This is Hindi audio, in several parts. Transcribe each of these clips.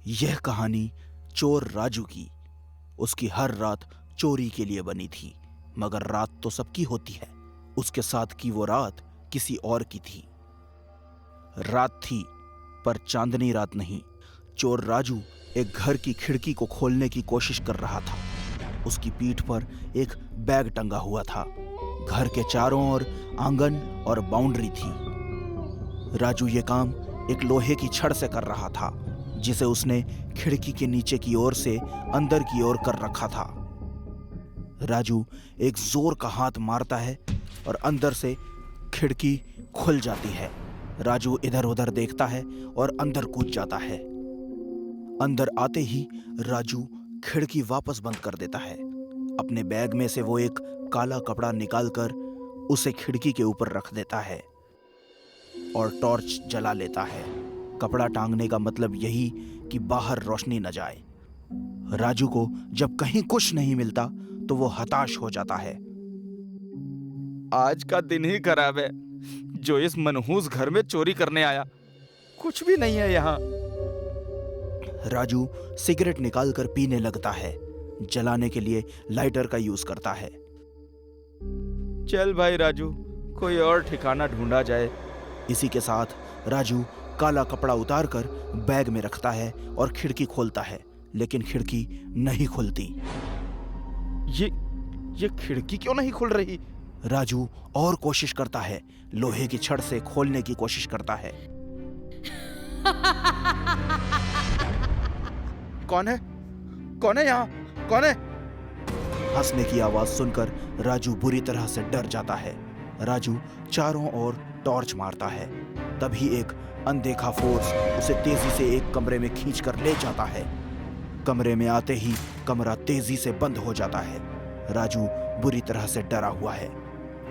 यह कहानी चोर राजू की उसकी हर रात चोरी के लिए बनी थी, मगर रात तो सबकी होती है। उसके साथ की वो रात किसी और की थी। रात थी पर चांदनी रात नहीं। चोर राजू एक घर की खिड़की को खोलने की कोशिश कर रहा था। उसकी पीठ पर एक बैग टंगा हुआ था। घर के चारों ओर आंगन और बाउंड्री थी। राजू ये काम एक लोहे की छड़ से कर रहा था, जिसे उसने खिड़की के नीचे की ओर से अंदर की ओर कर रखा था। राजू एक जोर का हाथ मारता है और अंदर से खिड़की खुल जाती है। राजू इधर उधर देखता है और अंदर कूद जाता है। अंदर आते ही राजू खिड़की वापस बंद कर देता है। अपने बैग में से वो एक काला कपड़ा निकालकर उसे खिड़की के ऊपर रख देता है और टॉर्च जला लेता है। कपड़ा टांगने का मतलब यही कि बाहर रोशनी न जाए। राजू को जब कहीं कुछ नहीं मिलता तो वो हताश हो जाता है। आज का दिन ही खराब है। जो इस मनहूस घर में चोरी करने आया, कुछ भी नहीं है यहाँ। राजू सिगरेट निकालकर पीने लगता है। जलाने के लिए लाइटर का यूज करता है। चल भाई राजू, कोई और ठिकाना ढूंढा जाए। इसी के साथ राजू काला कपड़ा उतारकर बैग में रखता है और खिड़की खोलता है, लेकिन खिड़की नहीं खुलती। ये खिड़की क्यों नहीं खुल रही? राजू और कोशिश करता है, लोहे की छड़ से खोलने की कोशिश करता है। कौन है? कौन है यहाँ? कौन है? हंसने की आवाज सुनकर राजू बुरी तरह से डर जाता है। राजू चारों ओर टॉर्च मारता है। तभी एक अनदेखा फोर्स उसे तेजी से एक कमरे में खींचकर ले जाता है। कमरे में आते ही कमरा तेजी से बंद हो जाता है। राजू बुरी तरह से डरा हुआ है।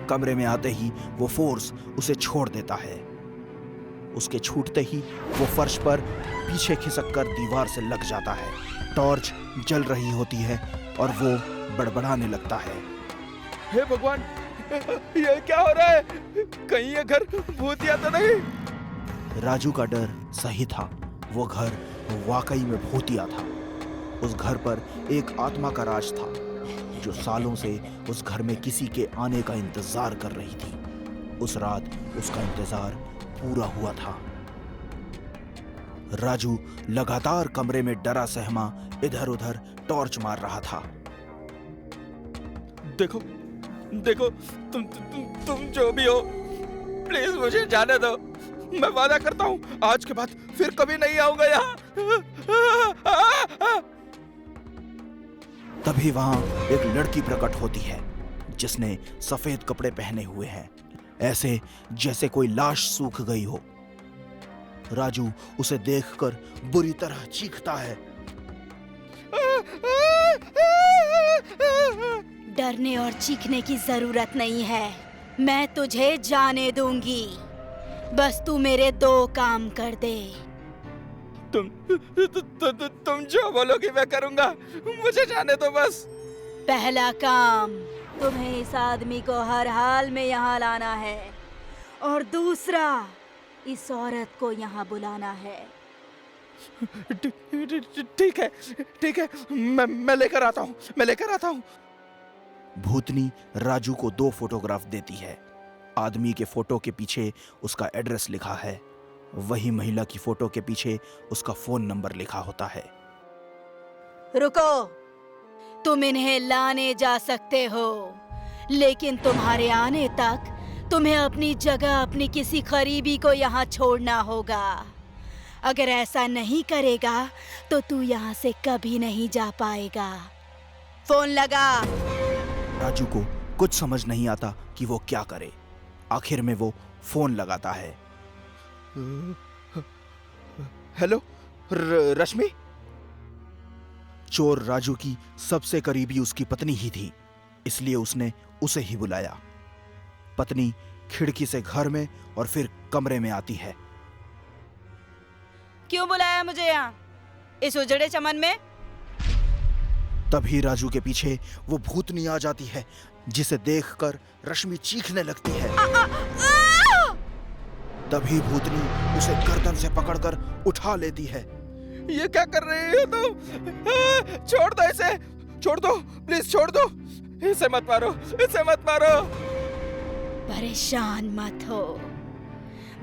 कमरे में आते ही वो फोर्स उसे छोड़ देता है। उसके छूटते ही वो फर्श पर पीछे खिसककर दीवार से लग जाता है। टॉर्च जल रही होती है और वो बड़बड़ाने लगता है। हे भगवान, ये क्या हो रहा है? कहीं ये घर भूतिया तो नहीं? राजू का डर सही था। वो घर वाकई में भूतिया था। उस घर पर एक आत्मा का राज था, जो सालों से उस घर में किसी के आने का इंतजार कर रही थी। उस रात उसका इंतजार पूरा हुआ था। राजू लगातार कमरे में डरा सहमा इधर उधर टॉर्च मार रहा था। देखो देखो, तुम जो भी हो, प्लीज मुझे जाने दो। मैं वादा करता हूँ आज के बाद फिर कभी नहीं आऊंगा यहाँ। तभी वहां एक लड़की प्रकट होती है, जिसने सफेद कपड़े पहने हुए हैं, ऐसे जैसे कोई लाश सूख गई हो। राजू उसे देखकर बुरी तरह चीखता है। डरने और चीखने की जरूरत नहीं है। मैं तुझे जाने दूंगी। बस तू मेरे 2 काम कर दे। तुम जो बोलोगी मैं करूंगा। मुझे जाने दो बस। पहला काम, तुम्हें इस आदमी को हर हाल में यहाँ लाना है, और दूसरा, इस औरत को यहाँ बुलाना है। ठीक है, मैं लेकर आता हूँ। भूतनी राजू को 2 फोटोग्राफ देती है। आदमी के फोटो के पीछे उसका एड्रेस लिखा है। वही महिला की फोटो के पीछे उसका फोन नंबर लिखा होता है। रुको, तुम इन्हें लाने जा सकते हो, लेकिन तुम्हारे आने तक तुम्हें अपनी जगह अपनी किसी करीबी को यहाँ छोड़ना होगा। अगर ऐसा नहीं करेगा तो तू यहाँ से कभी नहीं जा पाएगा। फोन लगा। राजू को कुछ समझ नहीं आता कि वो क्या करे। आखिर में वो फोन लगाता है। हेलो, रश्मि? चोर राजू की सबसे करीबी उसकी पत्नी ही थी, इसलिए उसने उसे ही बुलाया। पत्नी खिड़की से घर में और फिर कमरे में आती है। क्यों बुलाया मुझे यहाँ, इस उजड़े चमन में? तभी राजू के पीछे वो भूतनी आ जाती है, जिसे देखकर रश्मि चीखने लगती है। तभी भूतनी उसे गर्दन से पकड़कर उठा लेती है। ये क्या कर रही हो तुम? छोड़ दो इसे, छोड़ दो, प्लीज छोड़ दो, इसे मत मारो, इसे मत मारो। परेशान मत हो,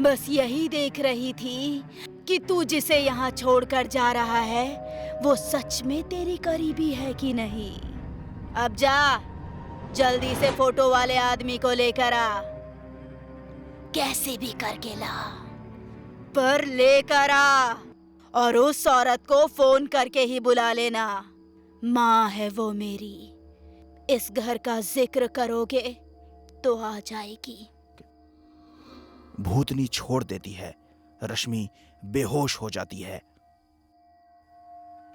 बस यही देख रही थी कि तू जिसे यहाँ छोड़कर जा रहा है वो सच में तेरी करीबी है कि नहीं। अब जा, जल्दी से फोटो वाले आदमी को लेकर आ, कैसे भी करके ला, पर लेकर आ, और उस औरत को फोन करके ही बुला लेना। माँ है वो मेरी, इस घर का जिक्र करोगे तो आ जाएगी। भूतनी छोड़ देती है। रश्मि बेहोश हो जाती है।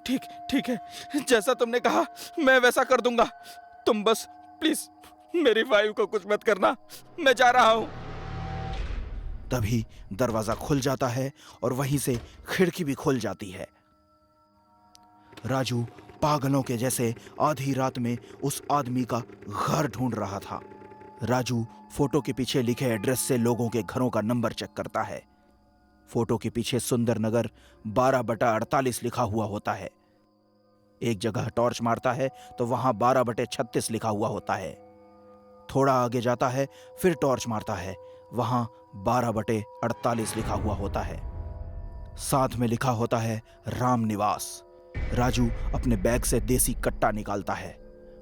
ठीक ठीक है, जैसा तुमने कहा मैं वैसा कर दूंगा। तुम बस प्लीज मेरी वाइफ को कुछ मत करना, मैं जा रहा हूं। तभी दरवाजा खुल जाता है और वहीं से खिड़की भी खुल जाती है। राजू पागलों के जैसे आधी रात में उस आदमी का घर ढूंढ रहा था। राजू फोटो के पीछे लिखे एड्रेस से लोगों के घरों का नंबर चेक करता है। फोटो के पीछे सुंदर नगर 12/48 लिखा हुआ होता है। एक जगह टॉर्च मारता है तो वहां 12/36 लिखा हुआ होता है। थोड़ा आगे जाता है, फिर टॉर्च मारता है, वहां 12/48 लिखा हुआ होता है। साथ में लिखा होता है राम निवास। राजू अपने बैग से देसी कट्टा निकालता है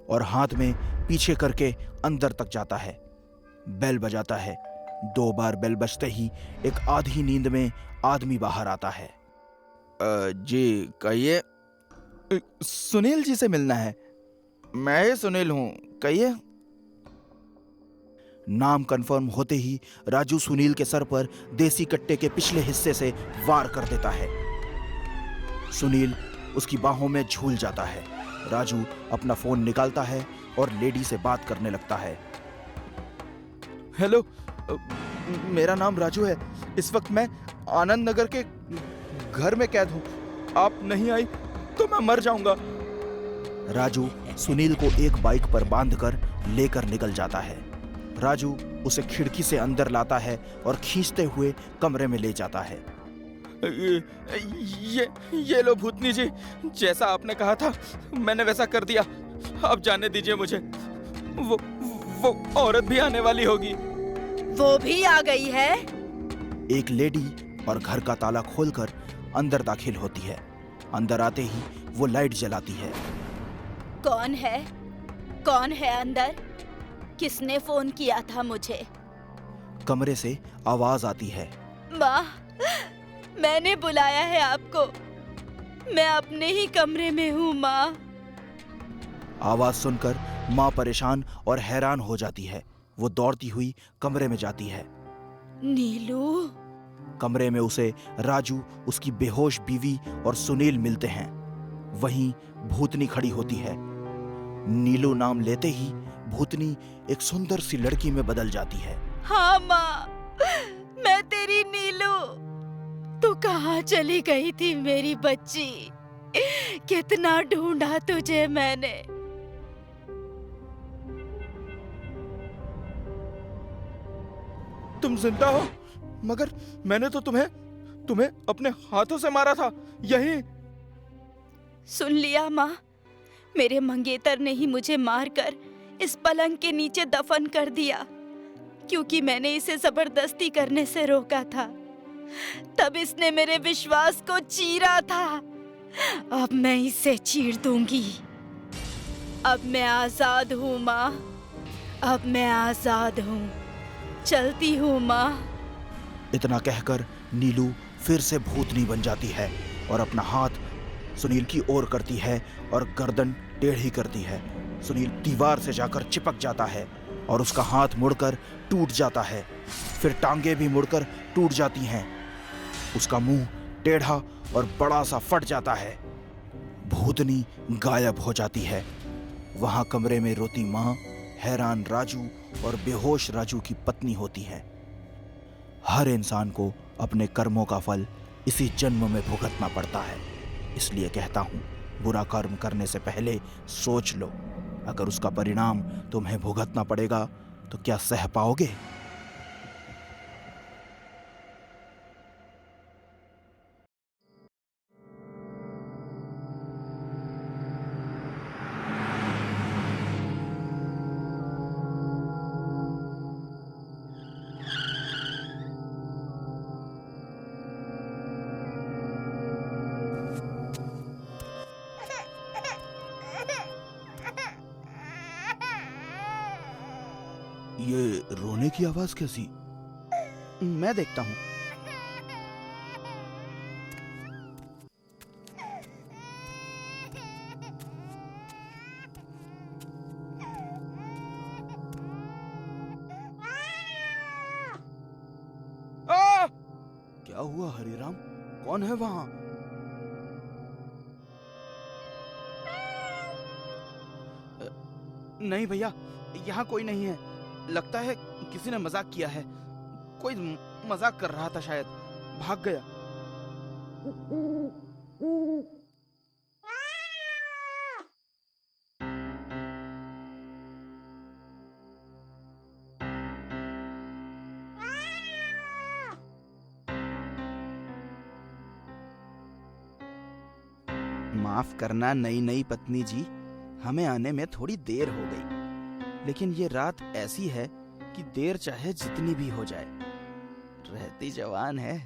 और हाथ में पीछे करके अंदर तक जाता है। बेल बजाता है। 2 बार बेल बजते ही एक आधी नींद में आदमी बाहर आता है। जी कहिए। सुनील जी से मिलना है। मैं ही सुनील हूँ, कहिए। नाम कंफर्म होते ही राजू सुनील के सर पर देसी कट्टे के पिछले हिस्से से वार कर देता है। सुनील उसकी बाहों में झूल जाता है। राजू अपना फोन निकालता है और लेडी से बात करने लगता है। हेलो, मेरा नाम राजू है। इस वक्त मैं आनंद नगर के घर में कैद हूँ। आप नहीं आई तो मैं मर जाऊंगा। राजू सुनील को एक बाइक पर बांधकर लेकर निकल जाता है। राजू उसे खिड़की से अंदर लाता है और खींचते हुए कमरे में ले जाता है। ये लो भूतनी जी, जैसा आपने कहा था मैंने वैसा कर दिया। अब जाने दीजिए मुझे। वो औरत भी आने वाली होगी। वो भी आ गई है। एक लेडी और घर का ताला खोलकर अंदर दाखिल होती है। अंदर आते ही वो लाइट जलाती है। कौन है? कौन है अंदर? किसने फोन किया था मुझे? कमरे से आवाज आती है। माँ, मैंने बुलाया है आपको। मैं अपने ही कमरे में हूँ माँ। आवाज सुनकर माँ परेशान और हैरान हो जाती है। वो दौड़ती हुई कमरे में जाती है। नीलू। कमरे में उसे राजू, उसकी बेहोश बीवी और सुनील मिलते हैं। वहीं भूतनी खड़ी होती है। नीलू नाम लेते ही भूतनी एक सुंदर सी लड़की में बदल जाती है। हाँ माँ, मैं तेरी नीलू। तू कहाँ चली गई थी मेरी बच्ची? कितना ढूंढा तुझे मैंने। तुम जिंदा हो? मगर मैंने तो तुम्हें अपने हाथों से मारा था। यही। सुन लिया माँ, मेरे मंगेतर ने ही मुझे मारकर इस पलंग के नीचे दफन कर दिया, क्योंकि मैंने इसे जबरदस्ती करने से रोका था। तब इसने मेरे विश्वास को चीरा था। अब मैं इसे चीर दूंगी। अब मैं आजाद हूँ माँ, अब मैं आजाद हूँ। चलती हूँ माँ। इतना कहकर नीलू फिर से भूतनी बन जाती है और अपना हाथ सुनील की ओर करती है और गर्दन टेढ़ी करती है। सुनील दीवार से जाकर चिपक जाता है और उसका हाथ मुड़कर टूट जाता है। फिर टांगे भी मुड़कर टूट जाती हैं। उसका मुंह टेढ़ा और बड़ा सा फट जाता है। भूतनी गायब हो जाती है। वहां कमरे में रोती माँ, हैरान राजू और बेहोश राजू की पत्नी होती है। हर इंसान को अपने कर्मों का फल इसी जन्म में भुगतना पड़ता है। इसलिए कहता हूं, बुरा कर्म करने से पहले सोच लो। अगर उसका परिणाम तुम्हें भुगतना पड़ेगा तो क्या सह पाओगे? ये रोने की आवाज कैसी? मैं देखता हूँ। क्या हुआ हरिराम? कौन है वहां? नहीं भैया, यहाँ कोई नहीं है। लगता है किसी ने मजाक किया है। कोई मजाक कर रहा था, शायद भाग गया। माफ करना नई नई पत्नी जी, हमें आने में थोड़ी देर हो गई, लेकिन ये रात ऐसी है कि देर चाहे जितनी भी हो जाए, रहती जवान है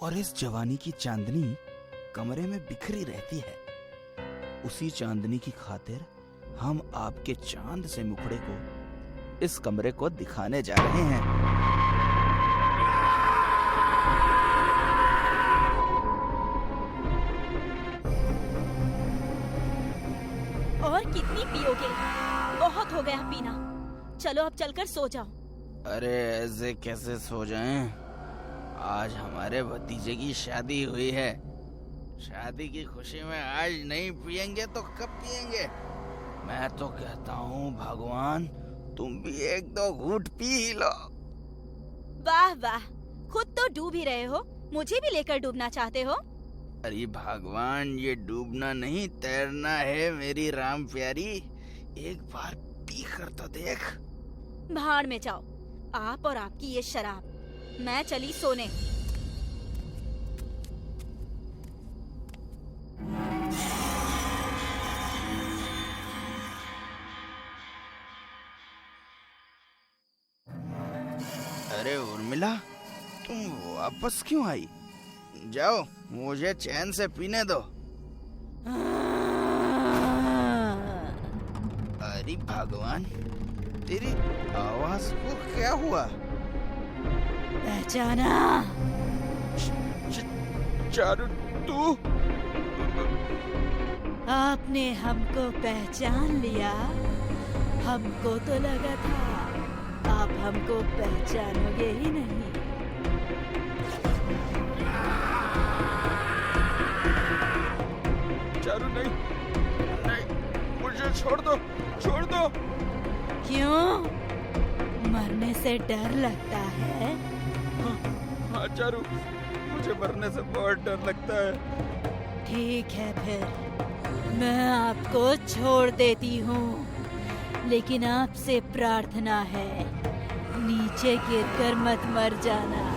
और इस जवानी की चांदनी कमरे में बिखरी रहती है। उसी चांदनी की खातिर हम आपके चांद से मुखड़े को इस कमरे को दिखाने जा रहे हैं। और कितनी पियोगे? बहुत हो गया पीना। चलो अब चलकर सो जाओ। अरे ऐसे कैसे सो जाएं? आज हमारे भतीजे की शादी हुई है। शादी की खुशी में आज नहीं पिएंगे तो कब पिएंगे? मैं तो कहता हूँ भगवान, तुम भी एक दो घूंट पी ही लो। वाह वाह, खुद तो डूब ही रहे हो, मुझे भी लेकर डूबना चाहते हो? अरे भगवान, ये डूबना नहीं तैरना है मेरी राम प्यारी। एक बार पी कर तो देख। भाड़ में जाओ, आप और आपकी ये शराब। मैं चली सोने। अरे उर्मिला, तुम वापस क्यों आई? जाओ, मुझे चैन से पीने दो। अरे भगवान, तेरी आवाज को क्या हुआ? पहचाना? चारू, तू? आपने हमको पहचान लिया। हमको तो लगा था आप हमको पहचानोगे ही नहीं। चारू, नहीं नहीं, मुझे छोड़ दो, छोड़ दो। क्यों? मरने से डर लगता है? हाँ चारू, मुझे मरने से बहुत डर लगता है। ठीक है, फिर मैं आपको छोड़ देती हूँ, लेकिन आपसे प्रार्थना है, नीचे गिरकर मत मर जाना।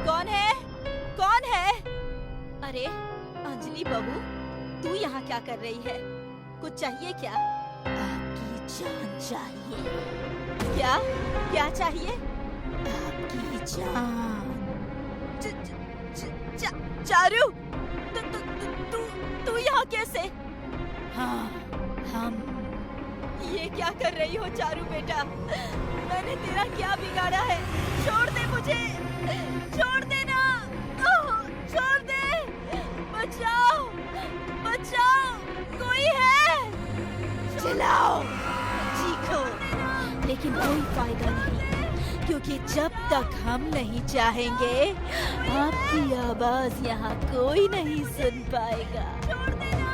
कौन है? कौन है? अरे अंजलि बहू, तू यहाँ क्या कर रही है? कुछ चाहिए क्या? आपकी जान चाहिए। क्या? क्या चाहिए? आपकी जान। चारू, तू यहाँ कैसे? हाँ, हम। ये क्या कर रही हो चारू बेटा? मैंने तेरा क्या बिगाड़ा है? छोड़ दे मुझे, छोड़ देना, छोड़ दे, बचाओ, बचाओ, कोई है? चिल्लाओ, चीखो, लेकिन कोई फायदा नहीं, क्योंकि जब तक हम नहीं चाहेंगे, आपकी आवाज यहाँ कोई नहीं सुन पाएगा। छोड़ देना।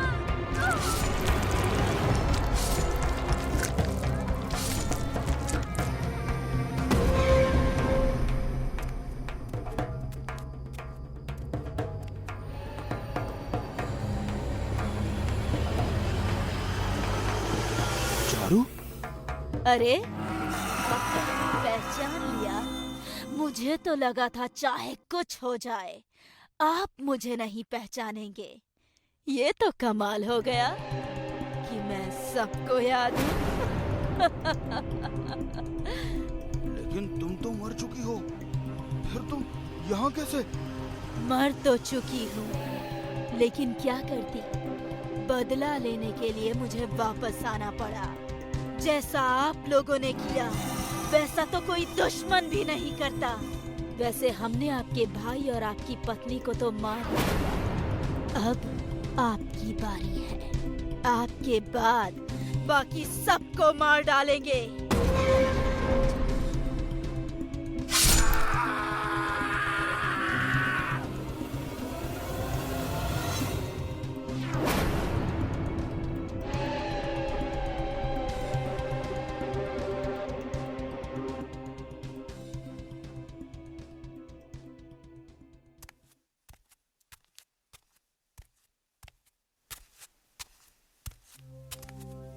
चारू? अरे, पहचान लिया? मुझे तो लगा था चाहे कुछ हो जाए, आप मुझे नहीं पहचानेंगे। ये तो कमाल हो गया। कि मैं सबको याद हूँ। लेकिन तुम तो मर चुकी हो, फिर तुम यहाँ कैसे? मर तो चुकी हूँ, लेकिन क्या करती, बदला लेने के लिए मुझे वापस आना पड़ा। जैसा आप लोगों ने किया वैसा तो कोई दुश्मन भी नहीं करता। वैसे हमने आपके भाई और आपकी पत्नी को तो मार दिया, अब आपकी बारी है। आपके बाद बाकी सबको मार डालेंगे।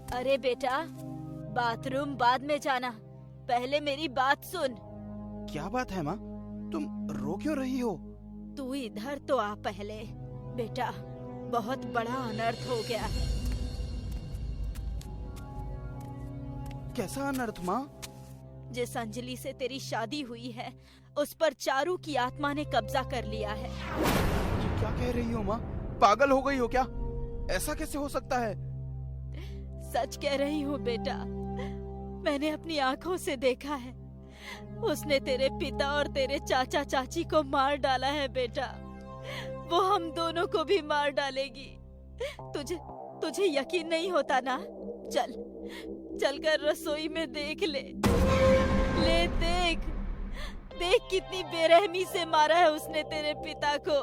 अरे बेटा, बाथरूम बाद में जाना, पहले मेरी बात सुन। क्या बात है माँ, तुम रो क्यों रही हो? तू इधर तो आ पहले। बेटा, बहुत बड़ा अनर्थ हो गया है। कैसा अनर्थ माँ? जिस अंजलि से तेरी शादी हुई है, उस पर चारू की आत्मा ने कब्जा कर लिया है। ये क्या कह रही हो माँ? पागल हो गई हो क्या? ऐसा कैसे हो सकता है? सच कह रही हूँ बेटा, मैंने अपनी आंखों से देखा है। उसने तेरे पिता और तेरे चाचा चाची को मार डाला है बेटा। वो हम दोनों को भी मार डालेगी। तुझे यकीन नहीं होता ना? चल कर रसोई में देख ले। देख कितनी बेरहमी से मारा है उसने तेरे पिता को।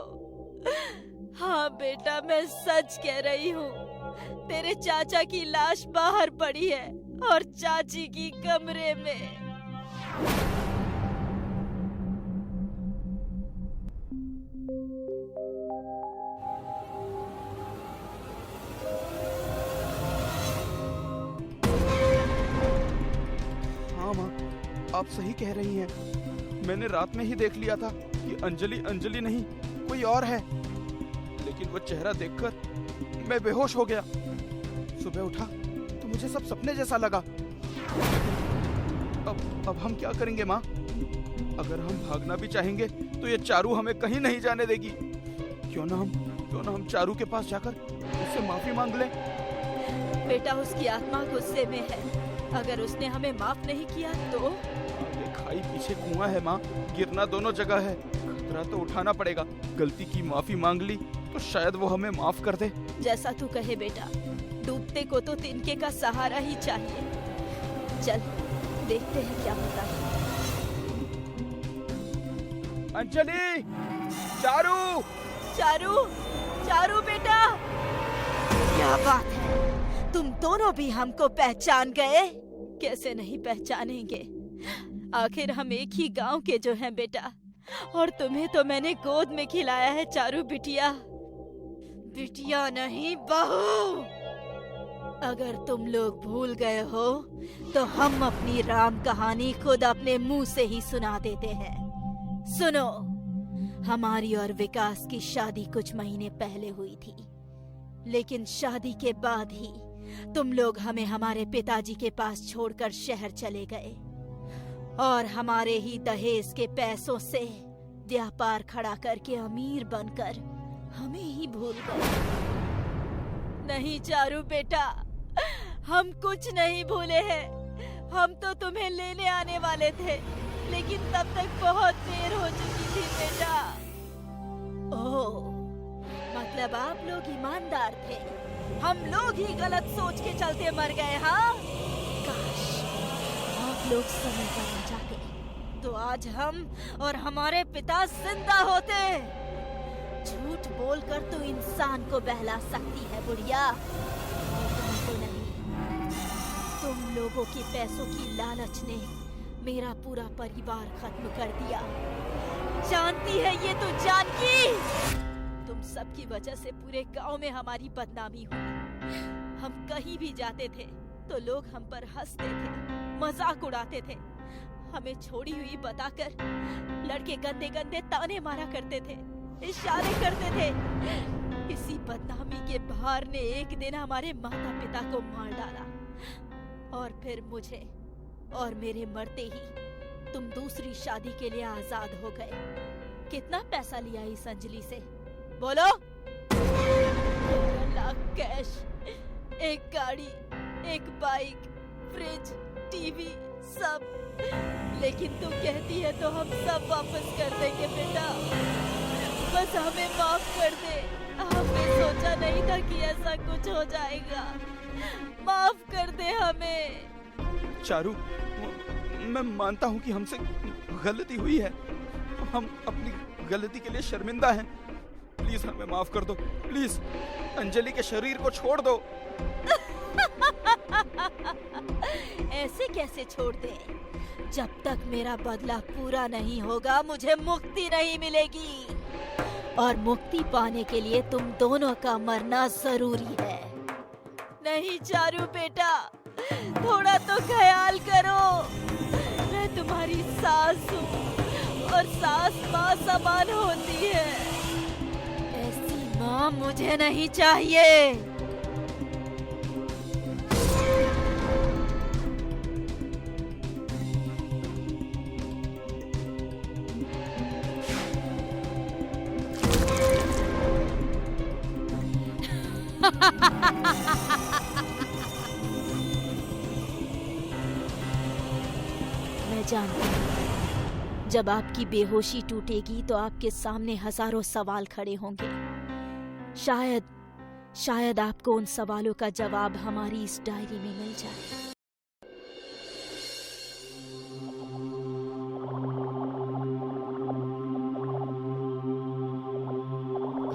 हाँ बेटा, मैं सच कह रही हूँ। तेरे चाचा की लाश बाहर पड़ी है और चाची की कमरे में। हाँ माँ, आप सही कह रही हैं। मैंने रात में ही देख लिया था कि अंजलि नहीं, कोई और है। लेकिन वो चेहरा देखकर मैं बेहोश हो गया। सुबह उठा तो मुझे सब सपने जैसा लगा। अब हम क्या करेंगे माँ? अगर हम भागना भी चाहेंगे तो ये चारू हमें कहीं नहीं जाने देगी। क्यों ना हम चारू के पास जाकर उससे माफी मांग लें? बेटा, उसकी आत्मा गुस्से में है। अगर उसने हमें माफ नहीं किया तो? आगे खाई पीछे कुआं है माँ, गिरना दोनों जगह है। खतरा तो उठाना पड़ेगा। गलती की माफी मांग ली तो शायद वो hमें माफ कर दे। जैसा तू कहे बेटा, डूबते को तो तिनके का सहारा ही चाहिए। चल देखते हैं क्या होता है। अंजलि! चारू! चारू बेटा, क्या बात है, तुम दोनों भी हमको पहचान गए? कैसे नहीं पहचानेंगे, आखिर हम एक ही गांव के जो हैं बेटा। और तुम्हें तो मैंने गोद में खिलाया है चारू बिटिया। बिटिया नहीं, बहू। अगर तुम लोग भूल गए हो तो हम अपनी राम कहानी खुद अपने मुंह से ही सुना देते हैं। सुनो, हमारी और विकास की शादी कुछ महीने पहले हुई थी, लेकिन शादी के बाद ही तुम लोग हमें हमारे पिताजी के पास छोड़कर शहर चले गए और हमारे ही दहेज के पैसों से व्यापार खड़ा करके अमीर बनकर हमें ही भूल गए। नहीं चारू बेटा, हम कुछ नहीं भूले हैं। हम तो तुम्हें लेने आने वाले थे, लेकिन तब तक बहुत देर हो चुकी थी बेटा। ओह, मतलब आप लोग ईमानदार थे, हम लोग ही गलत सोच के चलते मर गए। हाँ, काश आप लोग समय पर आ जाते तो आज हम और हमारे पिता जिंदा होते। झूठ बोलकर तो इंसान को बहला सकती है बुढ़िया, लेकिन तो नहीं। तुम लोगों के पैसों की लालच ने मेरा पूरा परिवार खत्म कर दिया। जानती है ये तो जानकी? तुम सबकी वजह से पूरे गांव में हमारी बदनामी हुई। हम कहीं भी जाते थे तो लोग हम पर हंसते थे, मजाक उड़ाते थे। हमें छोड़ी हुई बताकर लड़के गंदे गंदे ताने मारा करते थे, इशारे करते थे। इसी बदनामी के के भार ने एक दिन हमारे माता पिता को मार डाला और फिर मुझे, और मेरे मरते ही तुम दूसरी शादी के लिए आजाद हो गए। कितना पैसा लिया इस अंजलि से? बोलो। 15 लाख कैश, एक गाड़ी, एक बाइक, फ्रिज, टीवी, सब। लेकिन तुम कहती है तो हम सब वापस कर देंगे बेटा। बस हमें माफ कर दे। हमने सोचा नहीं था कि ऐसा कुछ हो जाएगा। माफ कर दे हमें। चारू, मैं मानता हूँ कि हमसे गलती हुई है। हम अपनी गलती के लिए शर्मिंदा हैं। प्लीज हमें माफ कर दो। प्लीज अंजलि के शरीर को छोड़ दो। ऐसे कैसे छोड़ दे? जब तक मेरा बदला पूरा नहीं होगा मुझे मुक्ति नहीं मिलेगी, और मुक्ति पाने के लिए तुम दोनों का मरना जरूरी है। नहीं चारू बेटा, थोड़ा तो ख्याल करो। मैं तुम्हारी सास हूँ और सास माँ समान होती है। ऐसी माँ मुझे नहीं चाहिए। मैं जानती हूँ, जब आपकी बेहोशी टूटेगी तो आपके सामने हजारों सवाल खड़े होंगे। शायद आपको उन सवालों का जवाब हमारी इस डायरी में मिल जाए।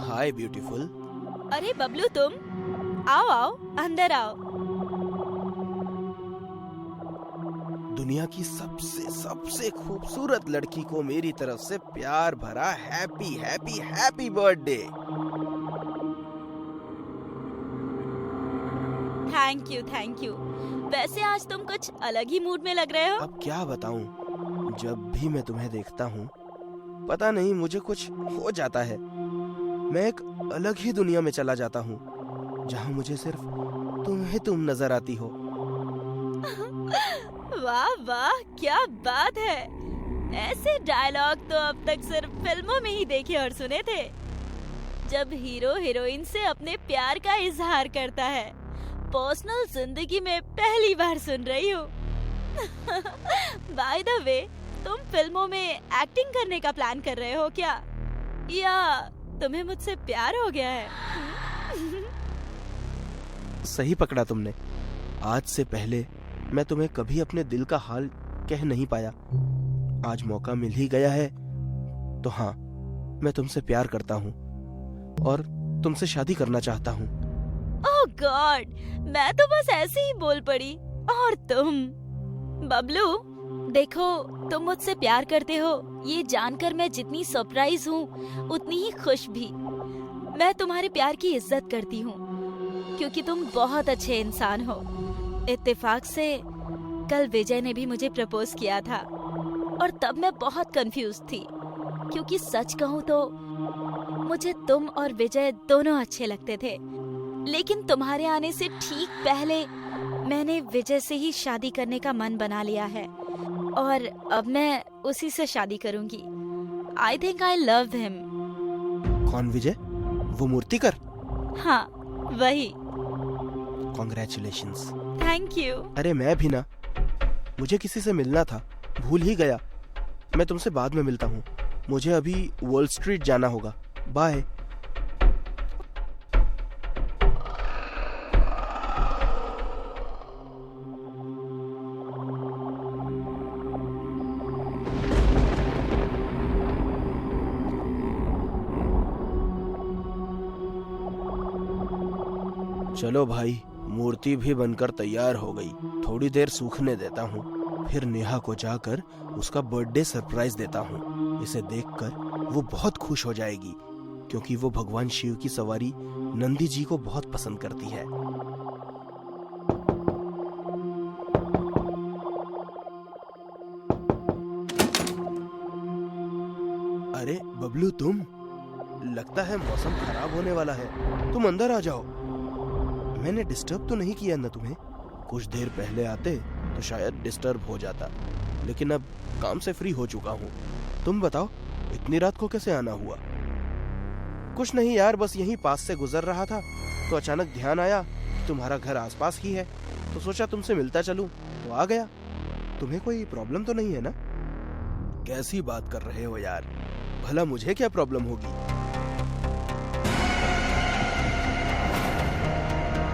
हाय ब्यूटीफुल। अरे बबलू, तुम आओ आओ, अंदर आओ। दुनिया की सबसे सबसे खूबसूरत लड़की को मेरी तरफ से प्यार भरा happy happy happy birthday. Thank you. वैसे आज तुम कुछ अलग ही मूड में लग रहे हो। अब क्या बताऊं, जब भी मैं तुम्हें देखता हूँ पता नहीं मुझे कुछ हो जाता है। मैं एक अलग ही दुनिया में चला जाता हूँ जहाँ मुझे सिर्फ तुम नजर आती हो। वाह वाह, क्या बात है। ऐसे डायलॉग तो अब तक सिर्फ फिल्मों में ही देखे और सुने थे, जब हीरो हीरोइन से अपने प्यार का इजहार करता है। पर्सनल जिंदगी में पहली बार सुन रही हूँ। बाय द वे, तुम फिल्मों में एक्टिंग करने का प्लान कर रहे हो क्या, या तुम्हें मुझसे प्यार हो गया है? सही पकड़ा तुमने। आज से पहले मैं तुम्हें कभी अपने दिल का हाल कह नहीं पाया। आज मौका मिल ही गया है तो हाँ, मैं तुमसे प्यार करता हूँ और तुमसे शादी करना चाहता हूँ। ओह गॉड, मैं तो बस ऐसे ही बोल पड़ी। और तुम? बबलू देखो, तुम मुझसे प्यार करते हो ये जानकर मैं जितनी सरप्राइज हूँ उतनी ही खुश भी। मैं तुम्हारे प्यार की इज्जत करती हूँ क्योंकि तुम बहुत अच्छे इंसान हो। इत्तेफाक से कल विजय ने भी मुझे प्रपोज किया था और तब मैं बहुत कंफ्यूज थी, क्योंकि सच कहूँ तो मुझे तुम और विजय दोनों अच्छे लगते थे। लेकिन तुम्हारे आने से ठीक पहले मैंने विजय से ही शादी करने का मन बना लिया है और अब मैं उसी से शादी करूंगी। I think I love him. कौन विजय? वो मूर्तिकर? हाँ वही। कॉन्ग्रेचुलेशंस। Thank you. अरे मैं भी ना, मुझे किसी से मिलना था, भूल ही गया। मैं तुमसे बाद में मिलता हूँ, मुझे अभी वॉल स्ट्रीट जाना होगा। बाय। चलो भाई, मूर्ति भी बनकर तैयार हो गई। थोड़ी देर सूखने देता हूँ, फिर नेहा को जाकर उसका बर्थडे सरप्राइज देता हूँ। इसे देखकर वो बहुत खुश हो जाएगी क्योंकि वो भगवान शिव की सवारी नंदी जी को बहुत पसंद करती है। अरे बबलू, तुम लगता है मौसम खराब होने वाला है, तुम अंदर आ जाओ। मैंने डिस्टर्ब तो नहीं किया ना तुम्हें? कुछ देर पहले आते तो शायद डिस्टर्ब हो जाता, लेकिन अब काम से फ्री हो चुका हूँ। तुम बताओ इतनी रात को कैसे आना हुआ? कुछ नहीं यार, बस यहीं पास से गुजर रहा था तो अचानक ध्यान आया कि तुम्हारा घर आसपास ही है, तो सोचा तुमसे मिलता चलूं, तो आ गया। तुम्हें कोई प्रॉब्लम तो नहीं है ना? कैसी बात कर रहे हो यार, भला मुझे क्या प्रॉब्लम होगी?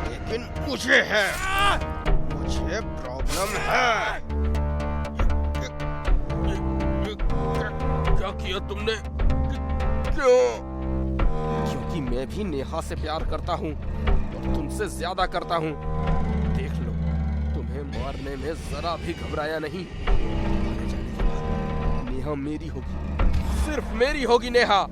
लेकिन मुझे है, मुझे प्रॉब्लम है। क्या किया तुमने? क्यों? क्योंकि मैं भी नेहा से प्यार करता हूँ और तुमसे ज्यादा करता हूँ। देख लो, तुम्हें मारने में जरा भी घबराया नहीं। मारे जाने के बाद नेहा मेरी होगी, सिर्फ मेरी होगी नेहा।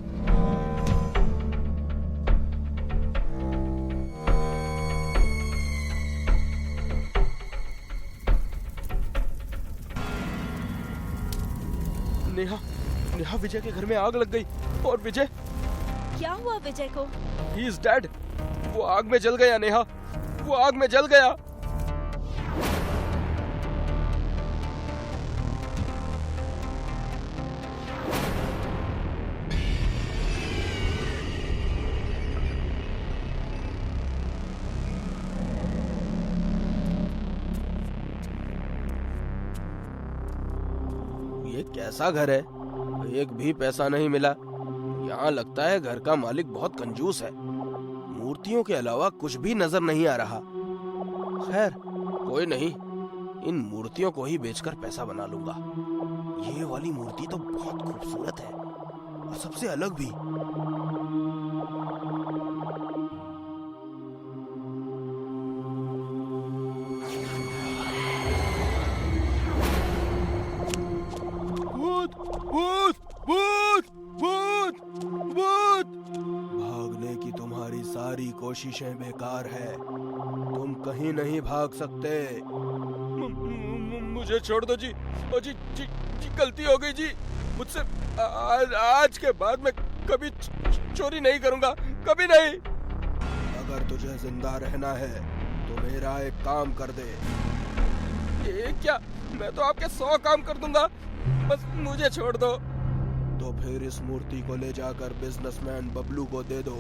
नेहा, नेहा विजय के घर में आग लग गई। और विजय? क्या हुआ विजय को? He is dead। वो आग में जल गया नेहा, वो आग में जल गया। ये कैसा घर है? एक भी पैसा नहीं मिला। यहाँ लगता है घर का मालिक बहुत कंजूस है। मूर्तियों के अलावा कुछ भी नजर नहीं आ रहा। खैर कोई नहीं, इन मूर्तियों को ही बेचकर पैसा बना लूंगा। ये वाली मूर्ति तो बहुत खूबसूरत है और सबसे अलग भी। भूत भूत भूत भूत भूत! भागने की तुम्हारी सारी कोशिशें बेकार है, तुम कहीं नहीं भाग सकते। मुझे छोड़ दो जी। ओ जी जी जी, गलती हो गई जी मुझसे। आज के बाद मैं कभी चोरी नहीं करूंगा, कभी नहीं। अगर तुझे जिंदा रहना है तो मेरा एक काम कर दे। ये क्या? मैं तो आपके 100 काम कर दूंगा, बस मुझे छोड़ दो। तो फिर इस मूर्ति को ले जाकर बिजनेसमैन बबलू को दे दो।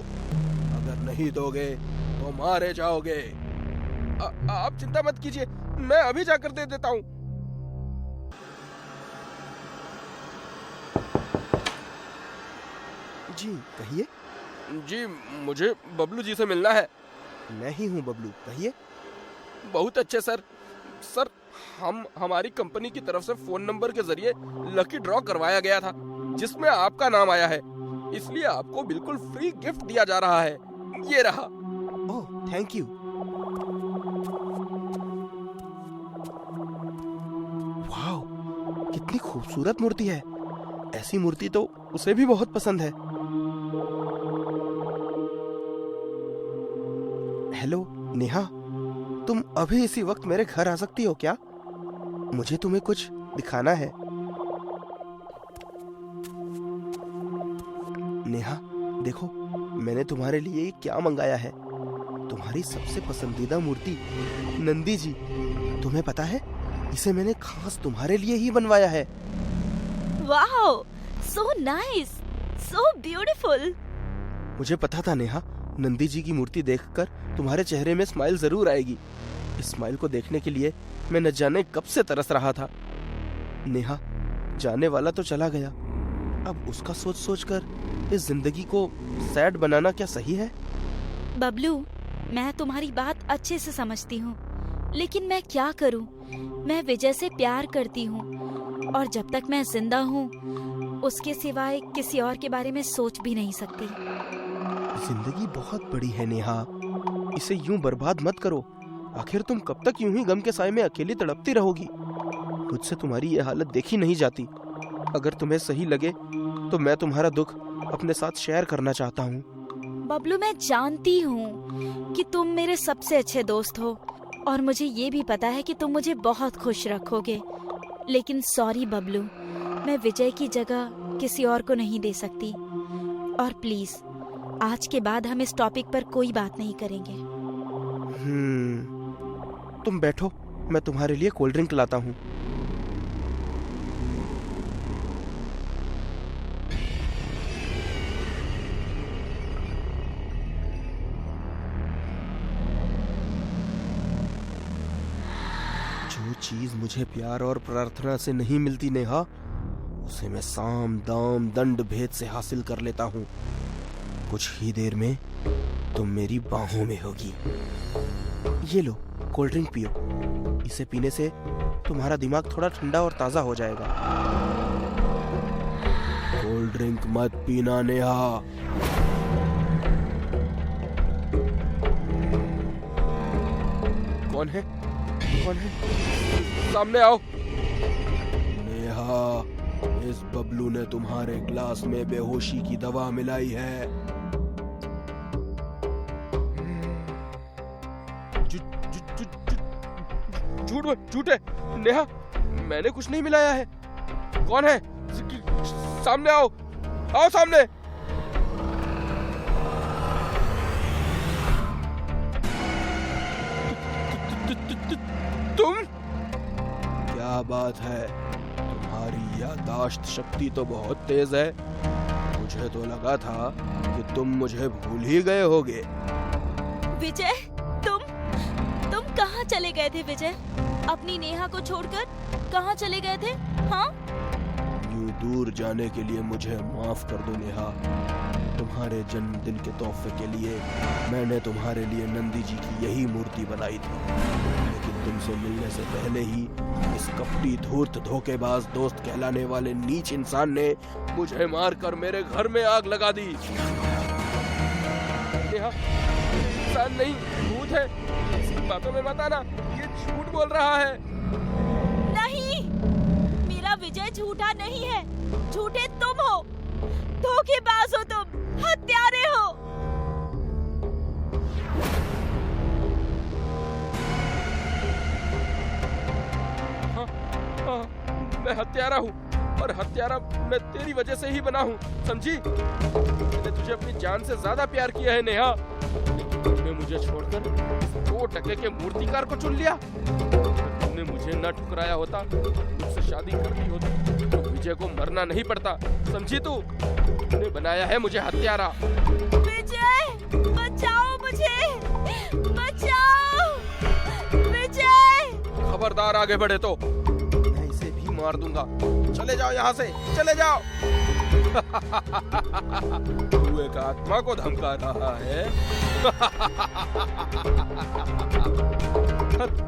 अगर नहीं दोगे तो मारे जाओगे। आप चिंता मत कीजिए, मैं अभी जाकर दे देता हूँ। जी कहिए। जी मुझे बबलू जी से मिलना है। मैं ही हूँ बबलू, कहिए। बहुत अच्छे सर। सर हमारी कंपनी की तरफ से फोन नंबर के जरिए लकी ड्रॉ करवाया गया था जिसमें आपका नाम आया है, इसलिए आपको बिल्कुल फ्री गिफ्ट दिया जा रहा है। ये रहा। Oh thank you. वाह, कितनी खूबसूरत मूर्ति है। ऐसी मूर्ति तो उसे भी बहुत पसंद है। हेलो नेहा, तुम अभी इसी वक्त मेरे घर आ सकती हो क्या? मुझे तुम्हें कुछ दिखाना है। नेहा देखो, मैंने तुम्हारे लिए क्या मंगाया है। तुम्हारी सबसे पसंदीदा मूर्ति नंदी जी। तुम्हें पता है, इसे मैंने खास तुम्हारे लिए ही बनवाया है। Wow, so nice, so beautiful. मुझे पता था नेहा, नंदी जी की मूर्ति देखकर तुम्हारे चेहरे में स्माइल जरूर आएगी। इस स्माइल को देखने के लिए मैं न जाने कब से तरस रहा था। नेहा, जाने वाला तो चला गया, अब उसका सोच सोच कर इस जिंदगी को सैड बनाना क्या सही है? बबलू, मैं तुम्हारी बात अच्छे से समझती हूँ, लेकिन मैं क्या करूँ? मैं विजय से प्यार करती हूँ और जब तक मैं जिंदा हूँ उसके सिवाय किसी और के बारे में सोच भी नहीं सकती। जिंदगी बहुत बड़ी है नेहा, इसे यूं बर्बाद मत करो। आखिर तुम कब तक यूं ही गम के साए में अकेली तड़पती रहोगी? मुझसे तुम्हारी ये हालत देखी नहीं जाती। अगर तुम्हें सही लगे तो मैं तुम्हारा दुख अपने साथ शेयर करना चाहता हूँ। बबलू, मैं जानती हूँ कि तुम मेरे सबसे अच्छे दोस्त हो और मुझे ये भी पता है कि तुम मुझे बहुत खुश रखोगे, लेकिन सॉरी बबलू, मैं विजय की जगह किसी और को नहीं दे सकती। और प्लीज आज के बाद हम इस टॉपिक पर कोई बात नहीं करेंगे। तुम बैठो, मैं तुम्हारे लिए कोल्ड ड्रिंक लाता हूँ। जो चीज मुझे प्यार और प्रार्थना से नहीं मिलती नेहा, उसे मैं साम दाम दंड भेद से हासिल कर लेता हूँ। कुछ ही देर में तुम मेरी बाहों में होगी। ये लो कोल्ड ड्रिंक पियो, इसे पीने से तुम्हारा दिमाग थोड़ा ठंडा और ताजा हो जाएगा। कोल्ड ड्रिंक मत पीना नेहा। कौन है? कौन है? सामने आओ। नेहा, इस बबलू ने तुम्हारे ग्लास में बेहोशी की दवा मिलाई है। झूठ है नेहा, मैंने कुछ नहीं मिलाया है। कौन है? सामने आओ, आओ सामने। तुम? क्या बात है, तुम्हारी याददाश्त शक्ति तो बहुत तेज है। मुझे तो लगा था कि तुम मुझे भूल ही गए होगे। विजय, तुम कहाँ चले गए थे विजय? अपनी नेहा को छोड़कर कहाँ चले गए थे? हाँ? यूं दूर जाने के लिए मुझे माफ कर दो नेहा। तुम्हारे जन्मदिन के तोहफे के लिए मैंने तुम्हारे लिए नंदी जी की यही मूर्ति बनाई थी, लेकिन तुमसे मिलने से पहले ही इस कपटी धूर्त धोखेबाज दोस्त कहलाने वाले नीच इंसान ने मुझे मारकर मेरे घर में आग लगा दी। नेहा, इंसान नहीं, भूत है। बातों में मत आना, ये झूठ बोल रहा है। नहीं, मेरा विजय झूठा नहीं है। झूठे तुम हो, धोखेबाज हो तुम, हत्यारे हो। हाँ, मैं हत्यारा हूँ और हत्यारा मैं तेरी वजह से ही बना हूँ, समझी? मैंने तुझे अपनी जान से ज्यादा प्यार किया है नेहा, लेकिन तुमने मुझे छोड़कर 2 टके के मूर्तिकार को चुन लिया। तुमने मुझे न ठुकराया होता, मुझसे शादी कर ली होती तो विजय को मरना नहीं पड़ता, समझी तू? तुमने बनाया है मुझे हत्यारा। विजय, बचाओ मुझे, बचाओ विजय। खबरदार आगे बढ़े तो मैं इसे भी मार दूंगा। चले जाओ यहाँ से, चले जाओ। तू एक आत्मा को धमका रहा है।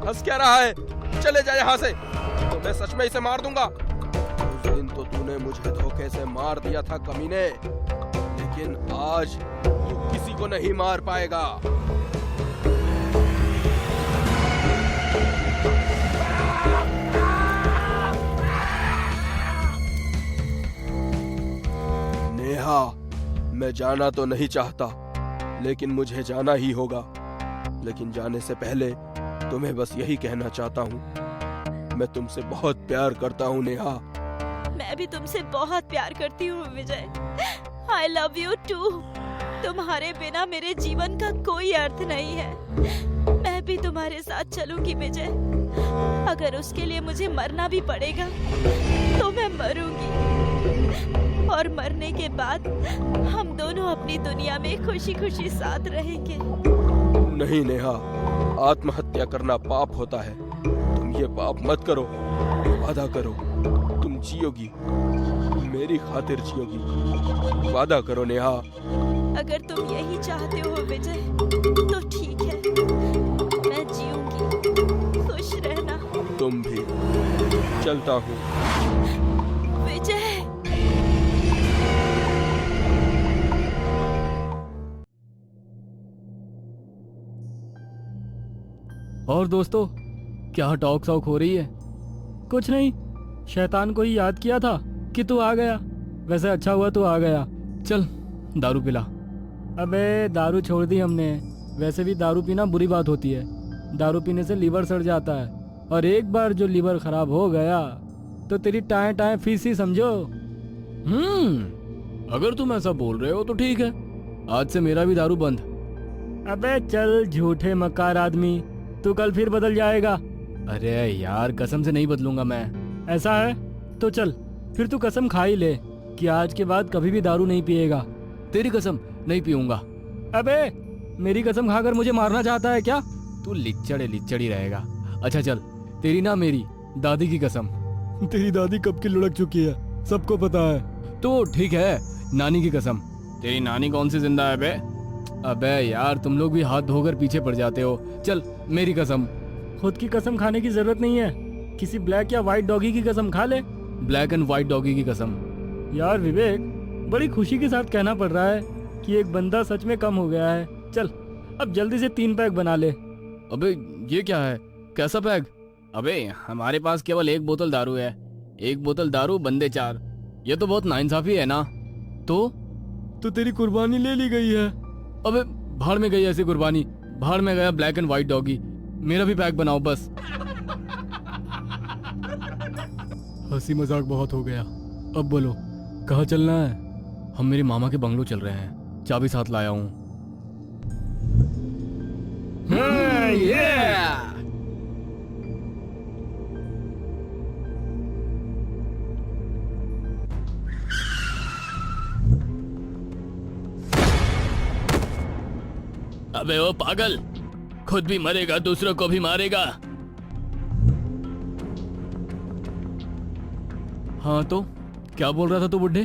हंस क्या रहा है? चले जा यहाँ से, तो मैं सच में इसे मार दूंगा। उस दिन तो तूने मुझे धोखे से मार दिया था कमीने, लेकिन आज तू किसी को नहीं मार पाएगा। नेहा, मैं जाना तो नहीं चाहता, लेकिन मुझे जाना ही होगा। लेकिन जाने से पहले तुम्हें बस यही कहना चाहता हूँ, मैं तुमसे बहुत प्यार करता हूँ नेहा। मैं भी तुमसे बहुत प्यार करती हूँ विजय। I love you too। तुम्हारे बिना मेरे जीवन का कोई अर्थ नहीं है। मैं भी तुम्हारे साथ चलूंगी विजय। अगर उसके लिए मुझे मरना भी पड़ेगा तो मैं मरूंगी, और मरने के बाद हम दोनों अपनी दुनिया में खुशी खुशी साथ रहेंगे। नहीं नेहा, आत्महत्या करना पाप होता है। तुम ये पाप मत करो। वादा करो, तुम जियोगी, मेरी खातिर जियोगी। वादा करो नेहा। अगर तुम यही चाहते हो विजय तो ठीक है, मैं जीऊंगी। खुश रहना। तुम भी। चलता हूँ। विजय। और दोस्तों, क्या टॉक शॉक हो रही है? कुछ नहीं, शैतान को ही याद किया था कि तू आ गया। वैसे अच्छा हुआ तू आ गया। चल दारू पिला। अबे दारू छोड़ दी हमने। वैसे भी दारू पीना बुरी बात होती है। दारू पीने से लीवर सड़ जाता है, और एक बार जो लीवर खराब हो गया तो तेरी टाएं टाएं फीस ही समझो। अगर तुम ऐसा बोल रहे हो तो ठीक है, आज से मेरा भी दारू बंद। अबे चल झूठे मक्कार आदमी, तू कल फिर बदल जाएगा। अरे यार कसम से नहीं बदलूंगा मैं। ऐसा है तो चल फिर तू कसम खा ही ले कि आज के बाद कभी भी दारू नहीं पिएगा। तेरी कसम नहीं पीऊंगा। अबे मेरी कसम खाकर मुझे मारना चाहता है क्या? तू लिच्चड़ ही रहेगा। अच्छा चल तेरी ना मेरी दादी की कसम। तेरी दादी कब की लुढ़क चुकी है, सबको पता है। तो ठीक है नानी की कसम। तेरी नानी कौन सी जिंदा है बे? अबे यार तुम लोग भी हाथ धोकर पीछे पड़ जाते हो। चल मेरी कसम। खुद की कसम खाने की जरूरत नहीं है, किसी ब्लैक या व्हाइट डॉगी की कसम खा ले। ब्लैक एंड व्हाइट डॉगी की कसम। यार विवेक बड़ी खुशी के साथ कहना पड़ रहा है कि एक बंदा सच में कम हो गया है। चल अब जल्दी से 3 पैक बना ले। अबे ये क्या है, कैसा पैक? अबे हमारे पास केवल 1 बोतल दारू है। 1 बोतल दारू बंदे 4। ये तो बहुत नाइंसाफी है ना। तो तेरी कुर्बानी ले ली गई है। अबे भाड़ में गई ऐसी कुर्बानी, भाड़ में गया ब्लैक एंड व्हाइट डॉगी। मेरा भी पैक बनाओ बस। हंसी मजाक बहुत हो गया, अब बोलो कहाँ चलना है? हम मेरे मामा के बंगलो चल रहे हैं, चाबी साथ लाया हूँ। अबे ओ पागल, खुद भी मरेगा दूसरों को भी मारेगा। हाँ तो क्या बोल रहा था तू बुड्ढे?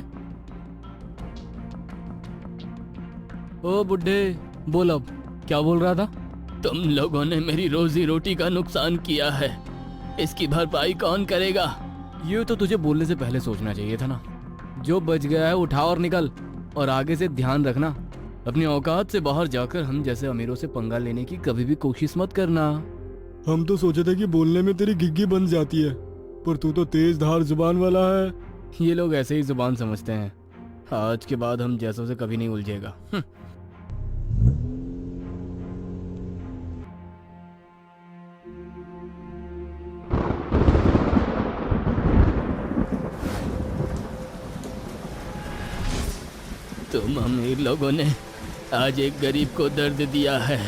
ओ बुड्ढे बोल अब क्या बोल रहा था? तुम लोगों ने मेरी रोजी रोटी का नुकसान किया है, इसकी भरपाई कौन करेगा? ये तो तुझे बोलने से पहले सोचना चाहिए था ना। जो बच गया है उठा और निकल, और आगे से ध्यान रखना अपनी औकात से बाहर जाकर हम जैसे अमीरों से पंगा लेने की कभी भी कोशिश मत करना। हम तो सोचे थे कि बोलने में तेरी घिग्गी बन जाती है, पर तू तो तेज धार जुबान वाला है। ये लोग ऐसे ही जुबान समझते हैं, आज के बाद हम जैसों से कभी नहीं उलझेगा। तुम अमीर लोगों ने आज एक गरीब को दर्द दिया है,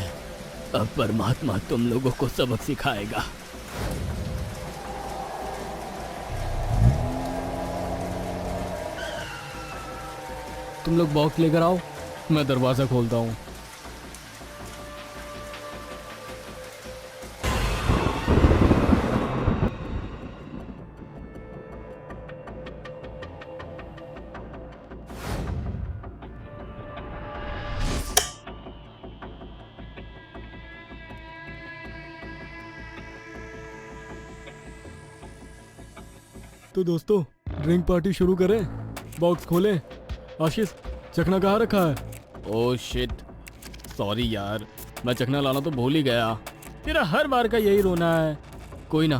अब परमात्मा तुम लोगों को सबक सिखाएगा। तुम लोग बॉक्स लेकर आओ, मैं दरवाजा खोलता हूँ। तो दोस्तों ड्रिंक पार्टी शुरू करें, बॉक्स खोलें। आशीष चखना कहाँ रखा है? ओह शिट, सॉरी यार, मैं चखना लाना तो भूल ही गया। तेरा हर बार का यही रोना है। कोई ना,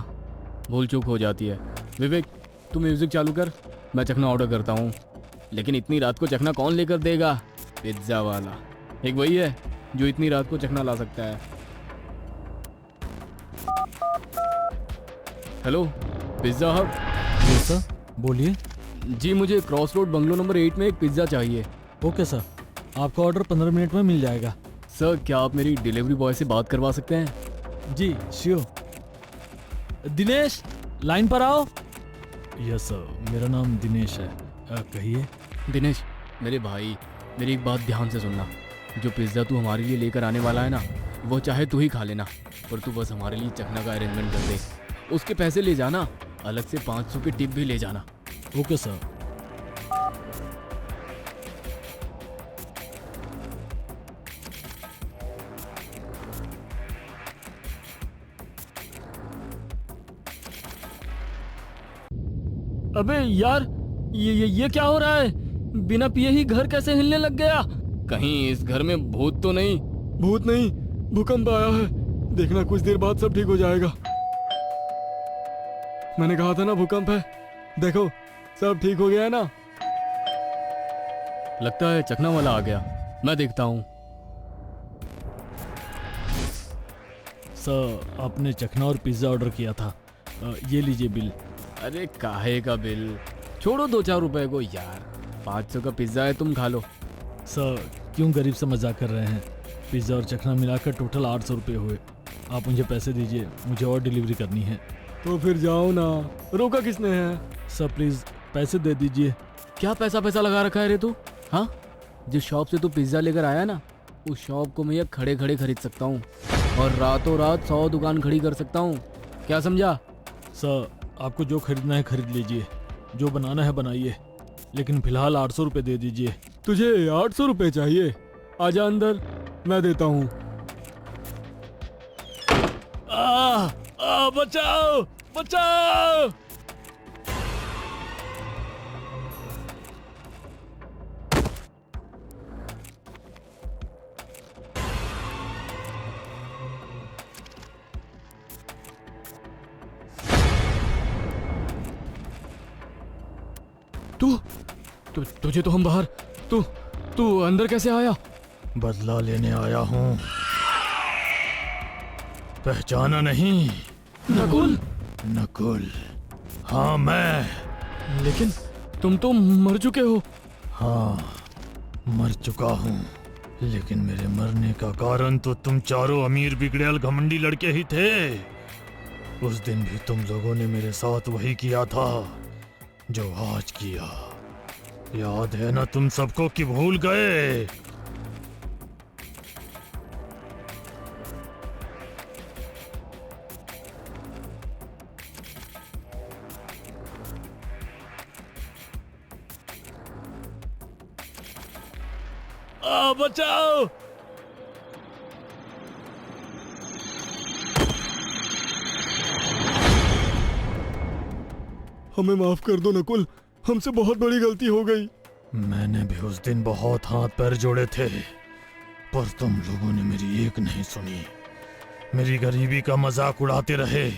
भूल चूक हो जाती है। विवेक तू म्यूजिक चालू कर, मैं चखना ऑर्डर करता हूँ। लेकिन इतनी रात को चखना कौन लेकर देगा? पिज्ज़ा वाला, एक वही है जो इतनी रात को चखना ला सकता है। Hello pizza hub. सर बोलिए। जी मुझे क्रॉस रोड बंगलो नंबर 8 में एक पिज्ज़ा चाहिए। ओके सर, आपका ऑर्डर 15 मिनट में मिल जाएगा। सर क्या आप मेरी डिलीवरी बॉय से बात करवा सकते हैं? जी श्योर। दिनेश लाइन पर आओ। यस सर, मेरा नाम दिनेश है। कहिए। दिनेश मेरे भाई, मेरी एक बात ध्यान से सुनना। जो पिज्ज़ा तू हमारे लिए लेकर आने वाला है ना, वो चाहे तू ही खा लेना, पर तू बस हमारे लिए चखना का अरेंजमेंट कर दे। उसके पैसे ले जाना, अलग से 500 की टिप भी ले जाना। Okay sir. अबे यार ये क्या हो रहा है? बिना पिए ही घर कैसे हिलने लग गया? कहीं इस घर में भूत तो नहीं? भूत नहीं, भूकंप आया है। देखना कुछ देर बाद सब ठीक हो जाएगा। मैंने कहा था ना भूकंप है। देखो सब ठीक हो गया है ना। लगता है चखना वाला आ गया, मैं देखता हूँ। सर आपने चखना और पिज्ज़ा ऑर्डर किया था, ये लीजिए बिल। अरे काहे का बिल? छोड़ो 2-4 रुपए को यार, 500 का पिज्ज़ा है, तुम खा लो। सर क्यों गरीब से मजाक कर रहे हैं? पिज्ज़ा और चखना मिलाकर टोटल 800 रुपये हुए। आप मुझे पैसे दीजिए, मुझे और डिलीवरी करनी है। तो फिर जाओ ना, रोका किसने है? सर प्लीज़ पैसे दे दीजिए। क्या पैसा लगा रखा है रे तू? हाँ, जिस शॉप से तू पिज्ज़ा लेकर आया ना, उस शॉप को मैं ये खड़े खड़े खरीद सकता हूँ और रातों रात 100 दुकान खड़ी कर सकता हूँ। क्या समझा? सर आपको जो खरीदना है खरीद लीजिए, जो बनाना है बनाइए, लेकिन फिलहाल 800 रुपये दे दीजिए। तुझे 800 रुपये चाहिए? आजा अंदर, मैं देता हूँ। बचाओ बचाओ! तुझे तो हम बाहर, तू अंदर कैसे आया? बदला लेने आया हूँ। पहचाना नहीं? नकुल? नकुल, हाँ मैं। लेकिन तुम तो मर चुके हो। हाँ मर चुका हूँ, लेकिन मेरे मरने का कारण तो तुम चारों अमीर बिगड़ैल घमंडी लड़के ही थे। उस दिन भी तुम लोगों ने मेरे साथ वही किया था जो आज किया। याद है ना तुम सबको कि भूल गए? बचाओ! हमें माफ कर दो नकुल, हमसे बहुत बड़ी गलती हो गई। मैंने भी उस दिन बहुत हाथ पैर जोड़े थे, पर तुम लोगों ने मेरी एक नहीं सुनी। मेरी गरीबी का मजाक उड़ाते रहे,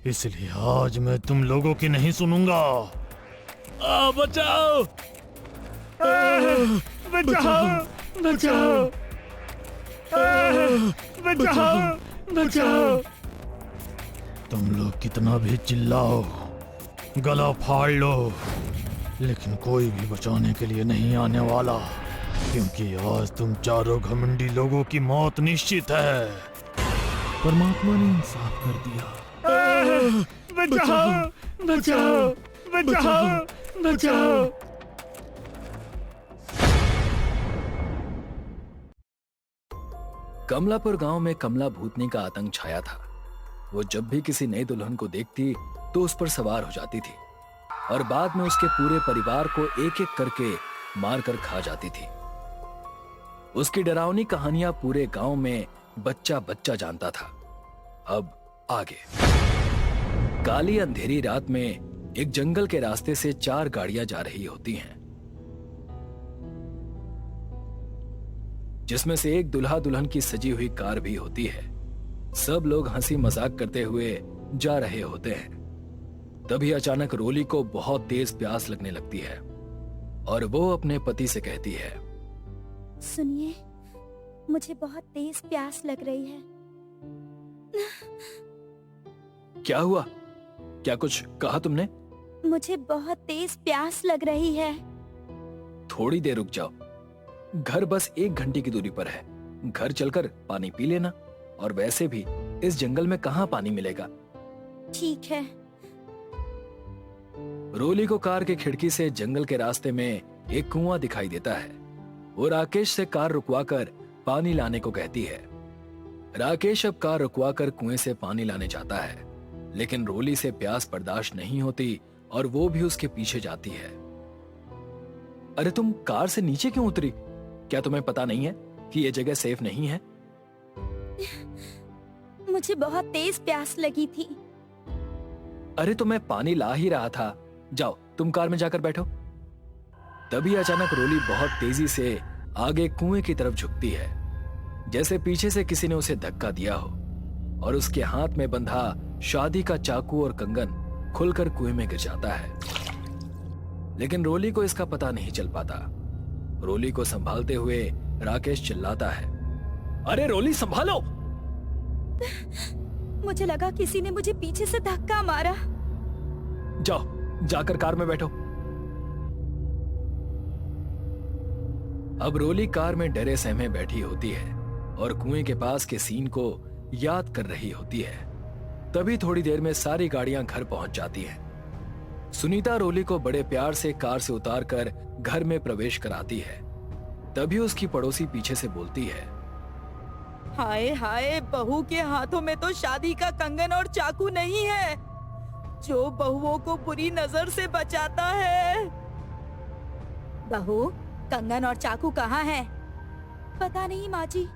इसलिए आज मैं तुम लोगों की नहीं सुनूंगा। बचाओ! बचाओ! बचाओ! बचाओ! बचाओ! तुम लोग कितना भी चिल्लाओ, गला फाड़ लो, लेकिन कोई भी बचाने के लिए नहीं आने वाला, क्योंकि आज तुम चारों घमंडी लोगों की मौत निश्चित है। परमात्मा ने इंसाफ कर दिया। बचाओ! बचाओ! बचाओ! बचाओ! कमलापुर गांव में कमला भूतनी का आतंक छाया था। वो जब भी किसी नई दुल्हन को देखती तो उस पर सवार हो जाती थी और बाद में उसके पूरे परिवार को एक एक करके मारकर खा जाती थी। उसकी डरावनी कहानियां पूरे गांव में बच्चा बच्चा जानता था। अब आगे। काली अंधेरी रात में एक जंगल के रास्ते से 4 गाड़ियां जा रही होती हैं, जिसमें से एक दुल्हा दुल्हन की सजी हुई कार भी होती है। सब लोग हंसी मजाक करते हुए जा रहे होते हैं। तभी अचानक रोली को बहुत तेज प्यास लगने लगती है और वो अपने पति से कहती है, सुनिए, मुझे बहुत तेज प्यास लग रही है। क्या हुआ? क्या कुछ कहा तुमने? मुझे बहुत तेज प्यास लग रही है। थोड़ी देर रुक जाओ, घर बस 1 घंटे की दूरी पर है। घर चलकर पानी पी लेना, और वैसे भी इस जंगल में कहां पानी मिलेगा। ठीक है। रोली को कार की खिड़की से जंगल के रास्ते में एक कुआं दिखाई देता है। वो राकेश से कार रुकवाकर पानी लाने को कहती है। राकेश अब कार रुकवाकर कुएं से पानी लाने जाता है, लेकिन रोली से प्यास बर्दाश्त नहीं होती और वो भी उसके पीछे जाती है। अरे तुम कार से नीचे क्यों उतरी? क्या तुम्हें पता नहीं है कि ये जगह सेफ नहीं है? मुझे बहुत तेज प्यास लगी थी। अरे तो मैं पानी ला ही रहा था, जाओ तुम कार में जाकर बैठो। तभी अचानक रोली बहुत तेजी से आगे कुएं की तरफ झुकती है, जैसे पीछे से किसी ने उसे धक्का दिया हो, और उसके हाथ में बंधा शादी का चाकू और कंगन खुलकर कुएं में गिर जाता है। लेकिन रोली को इसका पता नहीं चल पाता। रोली को संभालते हुए राकेश चिल्लाता है, अरे रोली संभालो! मुझे लगा किसी ने मुझे पीछे से धक्का मारा। जाओ जाकर कार में बैठो। अब रोली कार में डरे सहमे बैठी होती है और कुएं के पास के सीन को याद कर रही होती है। तभी थोड़ी देर में सारी गाड़ियां घर पहुंच जाती हैं। सुनीता रोली को बड़े प्यार से कार से उतारकर घर में प्रवेश कराती है। तभी उसकी पड़ोसी पीछे से बोलती है, हाय हाय, बहू के हाथों में तो शादी का कंगन और चाकू नहीं है जो बहुओं को बुरी नजर से बचाता है। बहू, कंगन और चाकू कहाँ है? पता नहीं माँ जी,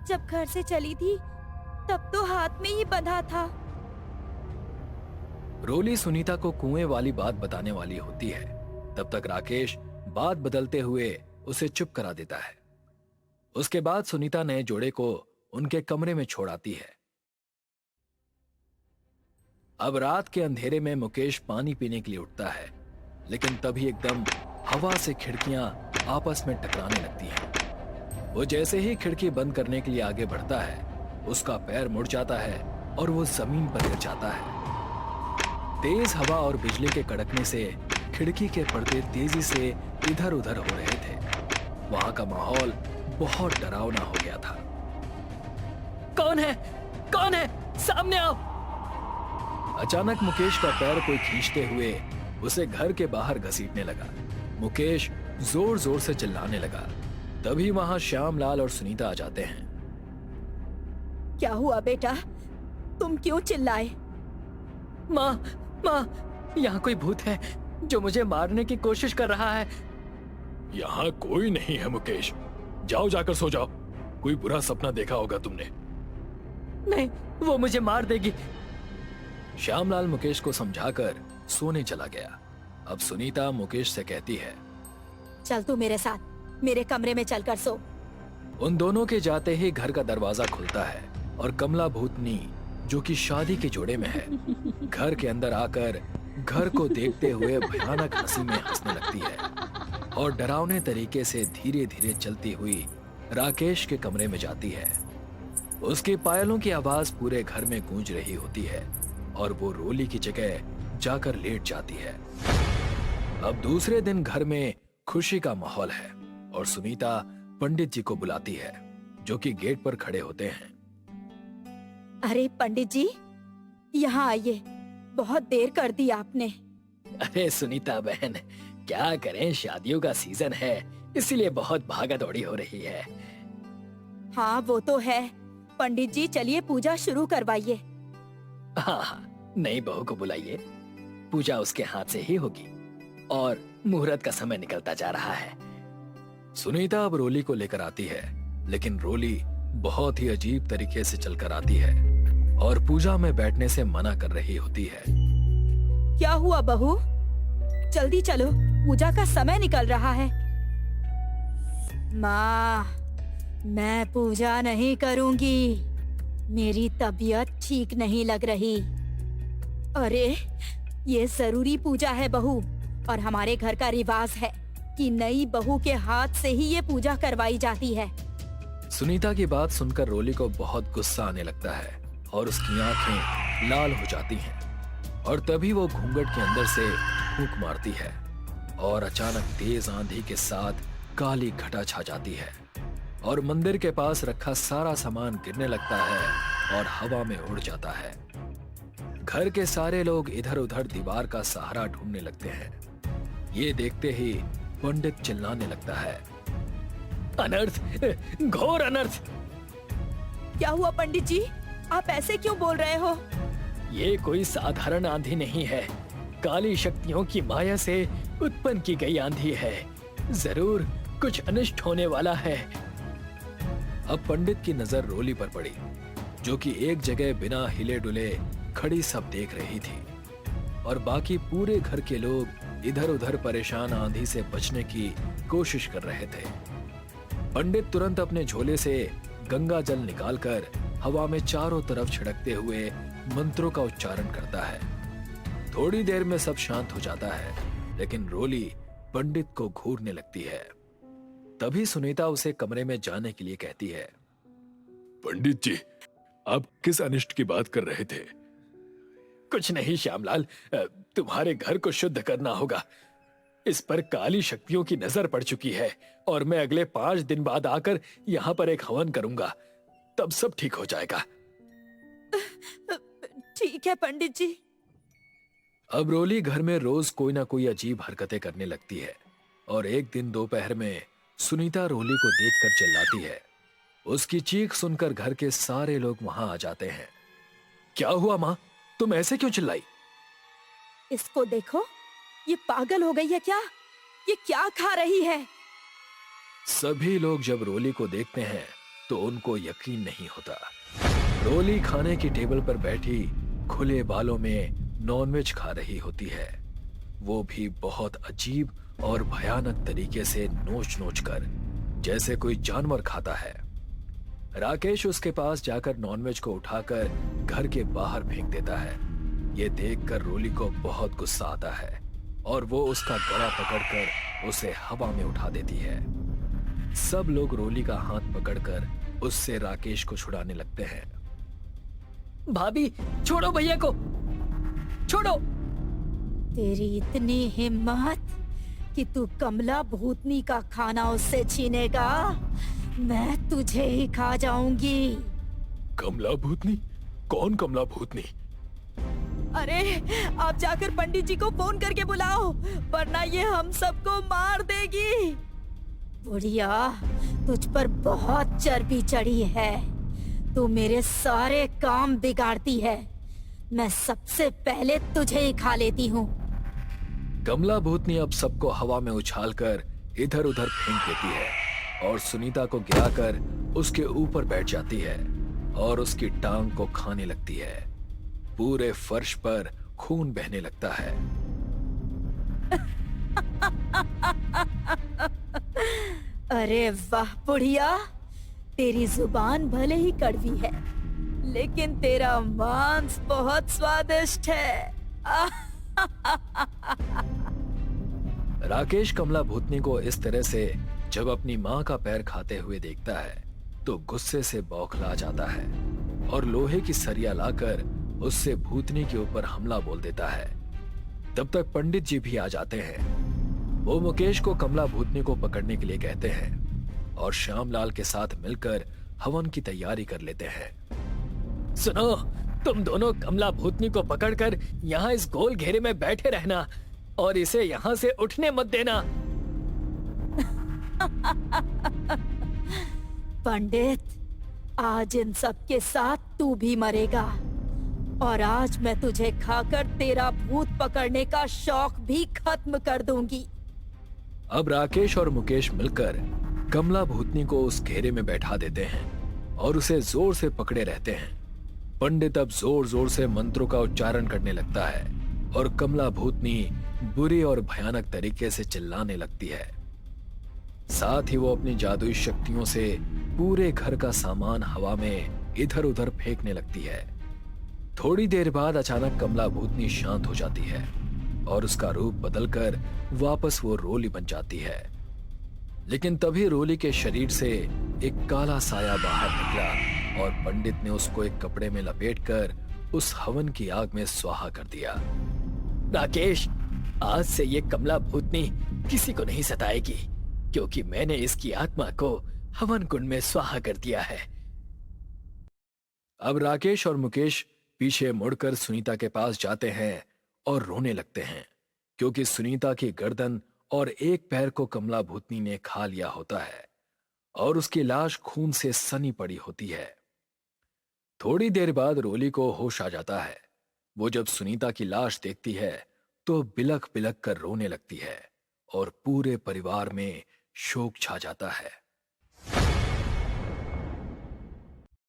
जब घर से चली थी तब तो हाथ में ही बंधा था। रोली सुनीता को कुएं वाली बात बताने वाली होती है। तब तक राकेश बात बदलते हुए उसे चुप करा देता है। उसके बाद सुनीता नए जोड़े को उनके कमरे में छोड़ आती है। अब रात के अंधेरे में मुकेश पानी पीने के लिए उठता है, लेकिन तभी एकदम हवा से खिड़कियां आपस में टकराने लगती हैं। वो जैसे ही खिड़की बंद करने के लिए आगे बढ़ता है, उसका पैर मुड़ जाता है और वो जमीन पर गिर जाता है। तेज हवा और बिजली के कड़कने से खिड़की के पर्दे तेजी से इधर उधर हो रहे थे। वहां का माहौल बहुत डरावना हो गया था। कौन है? कौन है? सामने आओ! अचानक मुकेश का पैर कोई खींचते हुए उसे घर के बाहर घसीटने लगा। मुकेश जोर जोर से चिल्लाने लगा। तभी वहां श्यामलाल और सुनीता आ जाते हैं। क्या हुआ बेटा, तुम क्यों चिल्लाए? माँ, माँ, यहाँ कोई भूत है जो मुझे मारने की कोशिश कर रहा है। यहाँ कोई नहीं है मुकेश, जाओ जाकर सो जाओ। कोई बुरा सपना देखा होगा तुमने। नहीं, वो मुझे मार देगी। श्यामलाल मुकेश को समझाकर सोने चला गया। अब सुनीता मुकेश से कहती है, चल तू मेरे साथ, मेरे कमरे में चलकर सो। उन दोनों के जाते ही घर का दरवाजा खुलता है और कमला भूतनी, जो कि शादी के जोड़े में है, घर के अंदर आकर घर को देखते हुए भयानक हंसी में हंसने लगती है और डरावने तरीके से धीरे धीरे चलती हुई राकेश के कमरे में जाती है। उसके पायलों की आवाज पूरे घर में गूंज रही होती है और वो रोली की जगह जाकर लेट जाती है। अब दूसरे दिन घर में खुशी का माहौल है और सुनीता पंडित जी को बुलाती है, जो कि गेट पर खड़े होते हैं। अरे पंडित जी, यहाँ आइए, बहुत देर कर दी आपने। अरे सुनीता बहन, क्या करें, शादियों का सीजन है, इसीलिए बहुत भागा दौड़ी हो रही है। हाँ वो तो है। पंडित जी चलिए पूजा शुरू करवाइए। हाँ हाँ, नई बहू को बुलाइए, पूजा उसके हाथ से ही होगी और मुहूर्त का समय निकलता जा रहा है। सुनीता अब रोली को लेकर आती है, लेकिन रोली बहुत ही अजीब तरीके से चलकर आती है और पूजा में बैठने से मना कर रही होती है। क्या हुआ बहू? जल्दी चलो, पूजा का समय निकल रहा है। माँ, मैं पूजा नहीं करूंगी, मेरी तबीयत ठीक नहीं लग रही। अरे ये जरूरी पूजा है बहू, और हमारे घर का रिवाज है कि नई बहू के हाथ से ही ये पूजा करवाई जाती है। सुनीता की बात सुनकर रोली को बहुत गुस्सा आने लगता है और उसकी आंखें लाल हो जाती हैं और तभी वो घूंघट के अंदर से फूंक मारती है और अचानक तेज आंधी के साथ काली घटा छा जाती है और मंदिर के पास रखा सारा सामान गिरने लगता है और हवा में उड़ जाता है। घर के सारे लोग इधर उधर दीवार का सहारा ढूंढने लगते हैं। ये देखते ही पंडित चिल्लाने लगता है, अनर्थ, घोर अनर्थ। क्या हुआ पंडित जी, आप ऐसे क्यों बोल रहे हो? ये कोई साधारण आंधी नहीं है, काली शक्तियों की माया से उत्पन्न की गई आंधी है। जरूर कुछ अनिष्ट होने वाला है। अब पंडित की नजर रोली पर पड़ी, जो कि एक जगह बिना हिले डुले खड़ी सब देख रही थी और बाकी पूरे घर के लोग इधर उधर परेशान आंधी से बचने की कोशिश कर रहे थे। पंडित तुरंत अपने झोले से गंगा जल निकालकर हवा में चारों तरफ छिड़कते हुए मंत्रों का उच्चारण करता है। थोड़ी देर में सब शांत हो जाता है, लेकिन रोली पंडित को घूरने लगती है। तभी सुनीता उसे कमरे में जाने के लिए कहती है, पंडित जी, आप किस अनिष्ट की बात कर रहे थे? कुछ नहीं श्यामलाल, तुम्हारे घर को शुद्ध करना होगा। इस पर काली शक्तियों की नजर पड़ चुकी है और मैं अगले 5 दिन बाद आकर यहाँ पर एक हवन करूंगा, तब सब ठीक हो जाएगा। ठीक है पंडित जी। अब रोली घर में रोज कोई ना कोई अजीब हरकतें करने लगती है और एक दिन दोपहर में सुनीता रोली को देखकर चिल्लाती है। उसकी चीख सुनकर घर के सारे लोग वहां आ जाते हैं। क्या हुआ माँ, तुम ऐसे क्यों चिल्लाई? इसको देखो, ये पागल हो गई है क्या? ये क्या खा रही है? सभी लोग जब रोली को देखते हैं तो उनको यकीन नहीं होता। रोली खाने की टेबल पर बैठी खुले बालों में नॉनवेज खा रही होती है, वो भी बहुत अजीब और भयानक तरीके से नोच नोच कर, जैसे कोई जानवर खाता है। राकेश उसके पास जाकर नॉनवेज को उठाकर घर के बाहर फेंक देता है। ये देखकर रोली को बहुत गुस्सा आता है और वो उसका गला पकड़कर उसे हवा में उठा देती है। सब लोग रोली का हाथ पकड़कर उससे राकेश को छुड़ाने लगते हैं। भाभी, छोड़ो भैया को, छोड़ो। तेरी इतनी हिम्मत कि तू कमला भूतनी का खाना उससे छीनेगा? मैं तुझे ही खा जाऊंगी। कमला भूतनी? कौन कमला भूतनी? अरे आप जाकर पंडित जी को फोन करके बुलाओ, वरना ये हम सबको मार देगी। बुढ़िया, तुझ पर बहुत चर्बी चढ़ी है। तू मेरे सारे काम बिगाड़ती है। मैं सबसे पहले तुझे ही खा लेती हूँ। कमला भूतनी अब सबको हवा में उछालकर इधर उधर फेंक देती है और सुनीता को गिराकर उसके ऊपर बैठ जाती है और उसकी टांग को खाने लगती है। पूरे फर्श पर खून बहने लगता है। अरे वाह बुढ़िया, तेरी जुबान भले ही कड़वी है, लेकिन तेरा मांस बहुत स्वादिष्ट है। राकेश कमला भूतनी को इस तरह से जब अपनी माँ का पैर खाते हुए देखता है तो गुस्से से बौखला जाता है और लोहे की सरिया लाकर उससे भूतनी के ऊपर हमला बोल देता है। तब तक पंडित जी भी आ जाते हैं। वो मुकेश को कमला भूतनी को पकड़ने के लिए कहते हैं और श्यामलाल के साथ मिलकर हवन की तैयारी कर लेते हैं। सुनो, तुम दोनों कमला भूतनी को पकड़कर यहाँ इस गोल घेरे में बैठे रहना और इसे यहाँ से उठने मत देना। पंडित, आज इन सब के साथ तू भी मरेगा और आज मैं तुझे खाकर तेरा भूत पकड़ने का शौक भी खत्म कर दूंगी। अब राकेश और मुकेश मिलकर कमला भूतनी को उस घेरे में बैठा देते हैं और उसे जोर से पकड़े रहते हैं। पंडित अब जोर जोर से मंत्रों का उच्चारण करने लगता है और कमला भूतनी बुरी और भयानक तरीके से चिल्लाने लगती है। साथ ही वो अपनी जादुई शक्तियों से पूरे घर का सामान हवा में इधर उधर फेंकने लगती है। थोड़ी देर बाद अचानक कमला भूतनी शांत हो जाती है और उसका रूप बदलकर वापस वो रोली बन जाती है। लेकिन तभी रोली के शरीर से एक काला साया बाहर निकला और पंडित ने उसको एक कपड़े में लपेटकर उस हवन की आग में स्वाहा कर दिया। राकेश, आज से ये कमला भूतनी किसी को नहीं सताएगी, क्योंकि मैंने इसकी आत्मा को हवन कुंड में स्वाहा कर दिया है। अब राकेश और मुकेश पीछे मुड़कर सुनीता के पास जाते हैं और रोने लगते हैं, क्योंकि सुनीता की गर्दन और एक पैर को कमला भूतनी ने खा लिया होता है और उसकी लाश खून से सनी पड़ी होती है। थोड़ी देर बाद रोली को होश आ जाता है। वो जब सुनीता की लाश देखती है तो बिलख बिलख कर रोने लगती है और पूरे परिवार में शोक छा जाता है।